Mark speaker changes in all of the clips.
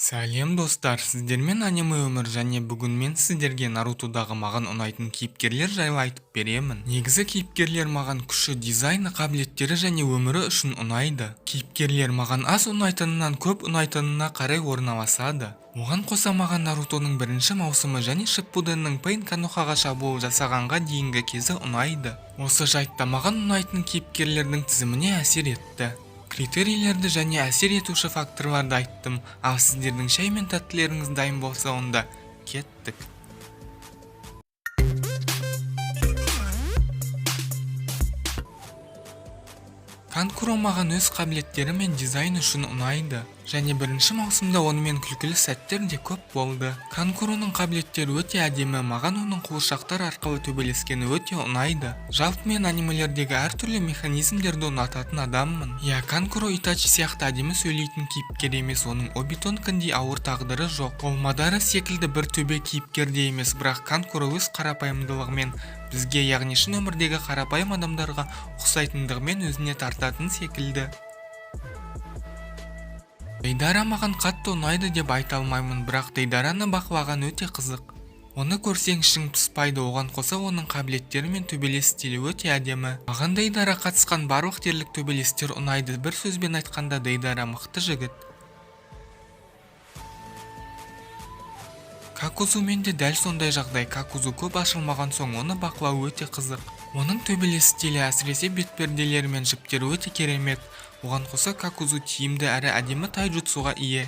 Speaker 1: Сәлем достар, сіздермен аниме өмір және бүгін мен сіздерге Нарутодағы маған ұнайтын кейіпкерлер жайлы айтып беремін. Негізі кейіпкерлер маған күші, дизайны, қабілеттері және өмірі үшін ұнайды. Кейіпкерлер маған аз ұнайтынынан көп ұнайтынына қарай орналасады. Оған қоса маған Нарутоның бірінші маусымы және Шиппуденнің Пейн Канохаға шабуыл жасағанға дейінгі кезі ұнайды. Осы жайтта маған ұнайтын кейіпкерлердің тізіміне әсер етті. Критерийлерді және әсер етуші факторларды айттым, ал сіздердің шай мен тәттілеріңіз дайын болса, онда кеттік. Канкуро маған өз қабілеттері мен дизайн үшін ұнайды, және бірінші маусымда онымен күлкілі сәттер де көп болды. Канкуроның қабілеттері өте әдемі, маған оның қуыршақтар арқылы төбелескені өте ұнайды. Жалпы мен анимелердегі әртүрлі механизмдерді ұнататын адаммын. Канкуро Итачи сияқты әдемі сөйлейтін кейіпкер емес, оның Обитонкіндей ауыр тағдыры жоқ. Ол Мадара секілді бір төбе кейіпкер де емес, бірақ Канкуро өз қарапайымдылығымен бізге, яғни шын өмірдегі қарапайым адамдарға ұқсайтындығымен өзіне тартатын секілді. Дейдара маған қатты ұнайды деп айта алмаймын, бірақ Дейдараны бақылаған өте қызық. Оны көрсең ішің пыспайды, оған қоса оның қабілеттері мен төбелес стилі өте әдемі. Маған Дейдара қатысқан барлық дерлік төбелестер ұнайды, бір сөзбен айтқанда Дейдара мықты жігіт. Какузумен де дәл сондай жағдай. Какузу көп ашылмаған соң оны бақылау өте қызық. Оның төбелес стилі, әсіресе бетперделері мен жіптері өте керемет. Оған қоса Какузу тиімді әрі әдемі тайджутсуға ие.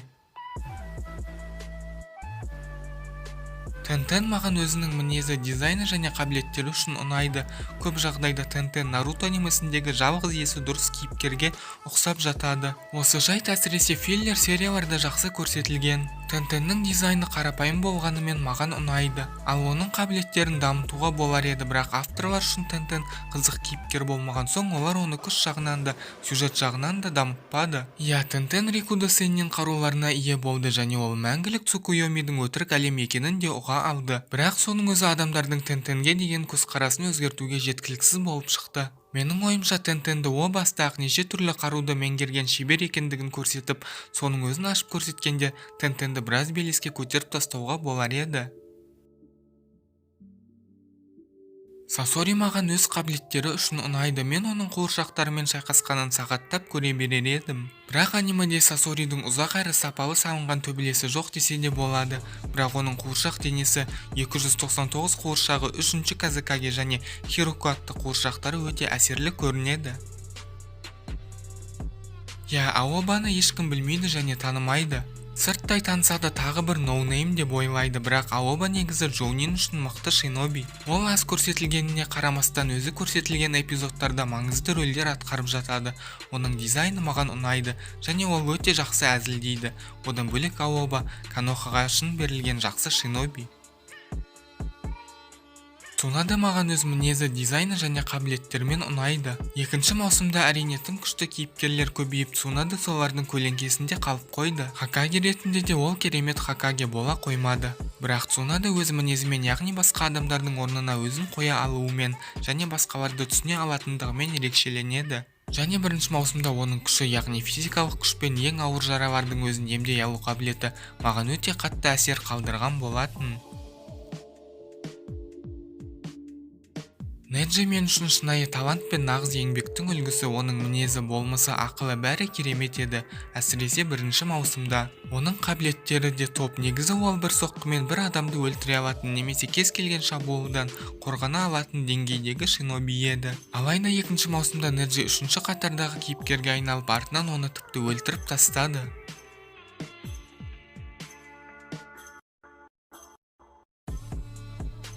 Speaker 1: Тентен маған өзінің мінезі, дизайны және қабілеттері үшін ұнайды. Көп жағдайда Тентен Наруто анимесіндегі жалғыз есі дұрыс кейіпкерге ұқсап жатады. Осы жайт әсіресе филлер серияларда жақсы көрсетілген. Тентеннің дизайны қарапайым болғанымен маған ұнайды, ал оның қабілеттерін дамытуға болар еді, бірақ авторлар үшін Тентен қызық кейіпкер болмаған соң, олар оны күш жағынан да, сюжет жағынан да дамытпады. Тентен Рикудо Сеннен қаруларына ие болды және ол мәңгілік Цукуйомидің өтірік әлем екенін де ұға алды. Бірақ соның өзі адамдардың Тентенге деген көзқарасын өзгертуге жеткіліксіз болып шықты. Менің ойымша Тентенді о баста-ақ неше түрлі қаруды меңгерген шебер екендігін көрсетіп, соның өзін ашып көрсеткенде Тентенді біраз белеске көтеріп тастауға болар еді. Сасори маған өз қабілеттері үшін ұнайды, мен оның қуыршақтарымен шайқасқанын сағаттап көре берер едім. Бірақ анимеде Сасоридің ұзақ әрі сапалы салынған төбелесі жоқ десе де болады, бірақ оның қуыршақ денесі, 299 қуыршағы, 3-ші Казакаге және Хироку атты қуыршақтары өте әсерлі көрінеді. Аобаны ешкім білмейді және танымайды. Сырттай танса да тағы бір ноунейм деп ойлайды, бірақ Аоба негізі Джоунин үшін мықты шиноби. Ол аз көрсетілгеніне қарамастан өзі көрсетілген эпизодтарда маңызды рөлдер атқарып жатады. Оның дизайны маған ұнайды және ол өте жақсы әзілдейді. Одан бөлек Аоба Канохаға үшін берілген жақсы шиноби. Цунада маған өз мінезі, дизайны және қабілеттермен ұнайды. Екінші маусымда әрине тым күшті кейіпкерлер көбейіп, Цунада солардың көлеңкесінде қалып қойды. Хакаге ретінде де ол керемет Хакаге бола қоймады. Бірақ Цунада өз мінезімен, яғни басқа адамдардың орнына өзін қоя алуымен және басқаларды түсіне алатындығымен ерекшеленеді. Және бірінші маусымда оның күші, яғни физикалық күшпен ең ауыр жаралардың өзін емдей алу қабілеті маған өте қатты әсер қалдырған болатын. Неджи мен үшін шынайы талант пен нағыз еңбектің үлгісі, оның мінезі, болмысы, ақылы бәрі керемет еді, әсіресе бірінші маусымда. Оның қабілеттері де топ. Негізі ол бір соққымен бір адамды өлтіре алатын немесе кез келген шабуылдан қорғана алатын деңгейдегі шиноби еді. Алайда екінші маусымда Неджи үшінші қатардағы кейіпкерге айналып, артынан оны тіпті өлтіріп тастады.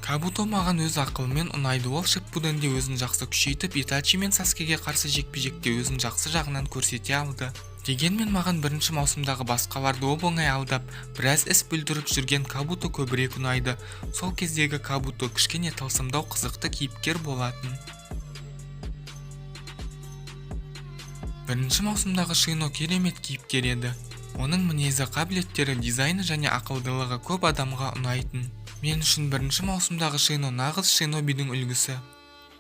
Speaker 1: Кабуто маған өз ақылымен ұнайды, ол Шиппуденде өзін жақсы күшейтіп, Итачи мен Саскеге қарсы жекпе-жекте өзін жақсы жағынан көрсете алды. Дегенмен маған бірінші маусымдағы басқаларды оп-оңай алдап, біраз іс бүлдіріп жүрген Кабуто көбірек ұнайды. Сол кездегі Кабуто кішкене тылсымдау қызықты кейіпкер болатын. Бірінші маусымдағы Шино керемет кейіпкер еді. Оның мінезі, қабілеттері, дизайны және ақылдылығы көп адамға ұнайтын. Мен үшін бірінші маусымдағы Шино нағыз шинобидің үлгісі.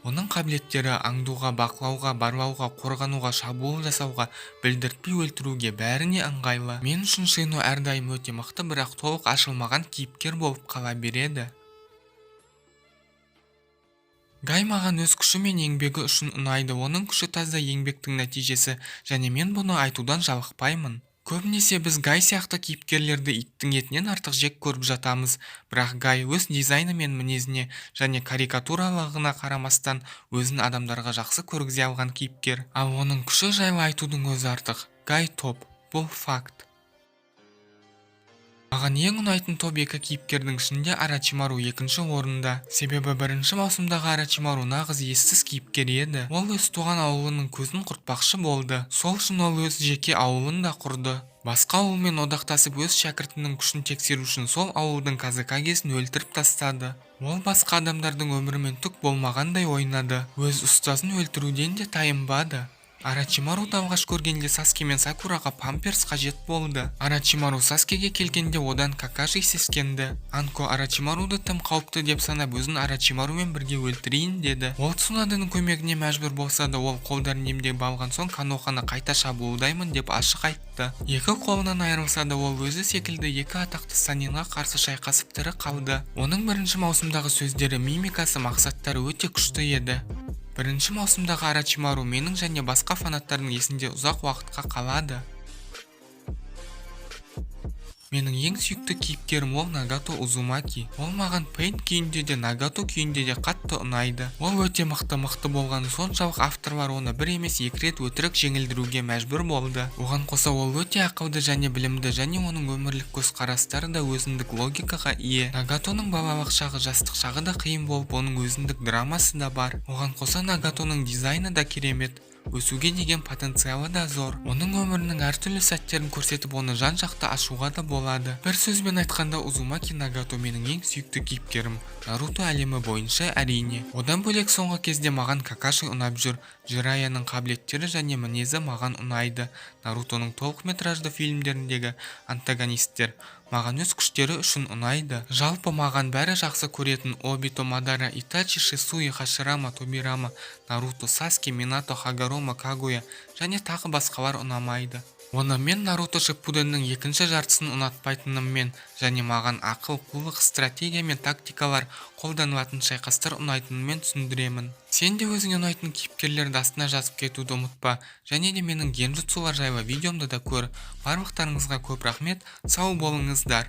Speaker 1: Оның қабілеттері аңдуға, бақылауға, барлауға, қорғануға, шабуыл жасауға, білдіртпей өлтіруге бәріне ыңғайлы. Мен үшін Шино әрдайым өте мықты, бірақ толық ашылмаған кейіпкер болып қала береді. Гай маған өз күші мен еңбегі үшін ұнайды. Оның күші таза еңбектің нәтижесі, және мен бұны айтудан жалықпаймын. Көбінесе біз Гай сияқты кейіпкерлерді иттің етінен артық жек көріп жатамыз, бірақ Гай өз дизайны мен мінезіне және карикатуралығына қарамастан өзін адамдарға жақсы көргізе алған кейіпкер. Ал оның күші жайлы айтудың өзі артық. Гай топ, бұл факт. Маған ең ұнайтын топ екі кейіпкердің ішінде Орочимару екінші орында. Себебі бірінші маусымдағы Орочимару нағыз ессіз кейіпкер еді. Ол өз туған ауылының көзін құртпақшы болды. Сол үшін ол өз жеке ауылын да құрды. Басқа ауылмен одақтасып өз шәкіртінің күшін тексеру үшін сол ауылдың Казыкагесін өлтіріп тастады. Ол басқа адамдардың өмірімен түк болмағандай ойнады. Өз ұстазын өлтіруден де тайынбады. Орочимаруды алғаш көргенде Саске мен Сакураға памперс қажет болды. Орочимару Саскеге келгенде одан Какаши сескенді. Анко Орочимаруды тым қауіпті деп санап өзін Орочимарумен бірге өлтірейін деді. Ол Цунадының көмегіне мәжбүр болса да, ол қолдарын емдеп алған соң Каноханы қайта шабуылдаймын деп ашық айтты. Екі қолынан айырылса да, ол өзі секілді екі атақты Санинға қарсы шайқасып тірі қалды. Оның бірінші маусымдағы сөздері, мимикасы, мақсаттары өте күшті еді. Бірінші маусымдағы Орочимару менің және басқа фанаттардың есінде ұзақ уақытқа қалады. Менің ең сүйікті кейіпкерім ол Нагато Узумаки. Ол маған Пейн күйінде де, Нагато күйінде де қатты ұнайды. Ол өте мықты болғаны соншалық авторлар оны бір емес екі рет өтірік жеңілдіруге мәжбүр болды. Оған қоса ол өте ақылды және білімді, және оның өмірлік көзқарастары да өзіндік логикаға ие. Нагатоның балалық шағы, жастық шағы да қиын болып, оның өзіндік драмасы да бар. Оған қоса Нагатоның дизайны да керемет. Өсуге деген потенциалы да зор. Оның өмірінің әртүрлі сәттерін көрсетіп, оны жан-жақты ашуға да болады. Бір сөзбен айтқанда, Узумаки Нагато менің ең сүйікті кейіпкерім. Наруто әлемі бойынша әрине. Одан бөлек соңғы кезде маған Какаши ұнап жүр. Jiraiyaның қабілеттері және мінезі маған ұнайды. Нарутоның толықметражды фильмдеріндегі антагонисттер маған өз күштері үшін ұнайды. Жалпы маған бәрі жақсы көретін Обито, Мадара, Итачи, Шисуи, Хаширама, Тобирама, Наруто, Саске, Минато, Хагарома, Кагуя және тағы басқалар ұнамайды. Оны мен Наруто Шиппуденнің екінші жартысын ұнатпайтыныммен және маған ақыл, қулық, стратегия мен тактикалар қолданылатын шайқастар ұнайтынымен түсіндіремін. Сен де өзіңе ұнайтын кейіпкерлерді астына жазып кетуді ұмытпа, және де менің генжутсулар жайлы видеомды да көр. Барлықтарыңызға көп рахмет, сау болыңыздар.